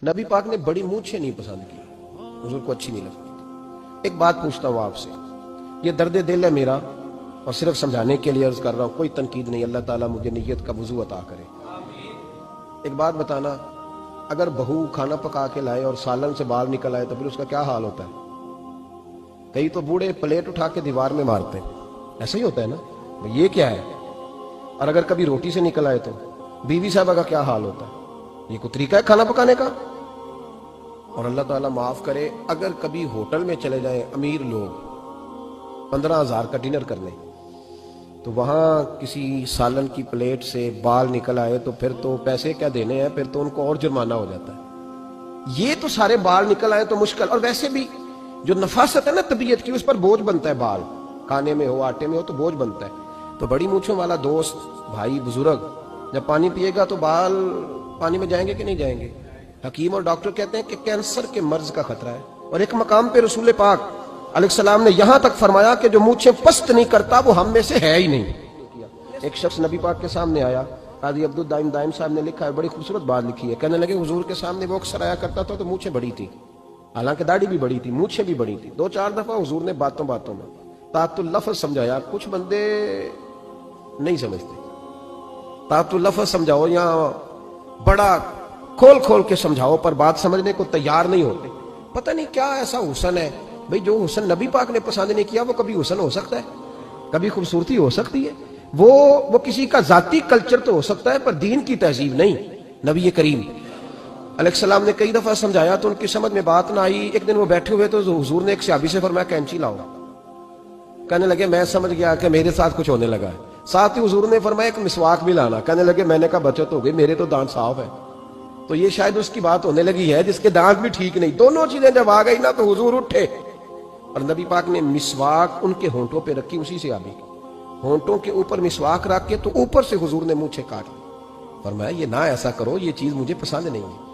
نبی پاک نے بڑی مونچھیں نہیں پسند کی، حضور کو اچھی نہیں لگتی تھی۔ ایک بات پوچھتا ہوں آپ سے، یہ درد دل ہے میرا اور صرف سمجھانے کے لیے عرض کر رہا ہوں، کوئی تنقید نہیں، اللہ تعالیٰ مجھے نیت کا وضو عطا کرے۔ ایک بات بتانا، اگر بہو کھانا پکا کے لائے اور سالن سے بال نکل آئے تو پھر اس کا کیا حال ہوتا ہے؟ کئی تو بوڑھے پلیٹ اٹھا کے دیوار میں مارتے ہیں، ایسا ہی ہوتا ہے نا، یہ کیا ہے؟ اور اگر کبھی روٹی سے نکل آئے تو بیوی صاحبہ کا کیا حال ہوتا ہے؟ یہ کوئی طریقہ ہے کھانا پکانے کا؟ اور اللہ تعالیٰ معاف کرے، اگر کبھی ہوٹل میں چلے جائیں امیر لوگ 15,000 کا ڈنر کرنے، تو وہاں کسی سالن کی پلیٹ سے بال نکل آئے تو پھر تو پیسے کیا دینے ہیں، پھر تو ان کو اور جرمانہ ہو جاتا ہے۔ یہ تو سارے بال نکل آئے تو مشکل، اور ویسے بھی جو نفاست ہے نا طبیعت کی، اس پر بوجھ بنتا ہے، بال کھانے میں ہو آٹے میں ہو تو بوجھ بنتا ہے۔ تو بڑی مونچھوں والا دوست بھائی بزرگ جب پانی پیے گا تو بال پانی میں جائیں گے کہ نہیں جائیں گے؟ حکیم اور ڈاکٹر کہتے ہیں کہ کینسر کے مرض کا خطرہ ہے، اور ایک مقام پہ رسول پاک علیہ السلام نے یہاں تک فرمایا کہ جو مونچھیں پست نہیں کرتا وہ ہم میں سے ہے ہی نہیں۔ ایک شخص نبی پاک کے سامنے آیا، قاضی عبدالدائم دائم صاحب نے لکھا ہے، بڑی خوبصورت بات لکھی ہے، کہنے لگے حضور کے سامنے وہ اکثر آیا کرتا تھا تو مونچھیں بڑی تھی، حالانکہ داڑھی بھی بڑی تھی، مونچھیں بھی بڑی تھی۔ 2-4 دفعہ حضور نے باتوں باتوں میں طاعت اللفظ سمجھایا، کچھ بندے نہیں سمجھتے، طاعت اللفظ سمجھاؤ یا بڑا کھول کھول کے سمجھاؤ پر بات سمجھنے کو تیار نہیں ہوتے۔ پتہ نہیں کیا ایسا حسن ہے بھئی، جو حسن نبی پاک نے پسند نہیں کیا وہ کبھی حسن ہو سکتا ہے، کبھی خوبصورتی ہو سکتی ہے، وہ کسی کا ذاتی کلچر تو ہو سکتا ہے پر دین کی تہذیب نہیں۔ نبی کریم علیہ السلام نے کئی دفعہ سمجھایا تو ان کی سمجھ میں بات نہ آئی۔ ایک دن وہ بیٹھے ہوئے تو حضور نے ایک صحابی سے فرمایا کینچی لاؤ، کہنے لگے میں سمجھ گیا کہ میرے ساتھ کچھ ہونے لگا ہے۔ ساتھ ہی حضور نے فرمایا ایک مسواک بھی لانا، کہنے لگے میں نے کہا بچت ہو گئی، میرے تو دانت صاف ہے، تو یہ شاید اس کی بات ہونے لگی ہے جس کے دانت بھی ٹھیک نہیں۔ دونوں چیزیں جب آ گئی نا تو حضور اٹھے اور نبی پاک نے مسواک ان کے ہونٹوں پہ رکھی، اسی سے آبی ہونٹوں کے اوپر مسواک رکھ کے تو اوپر سے حضور نے مونچھیں کاٹ لی، فرمایا یہ نہ ایسا کرو، یہ چیز مجھے پسند نہیں ہے۔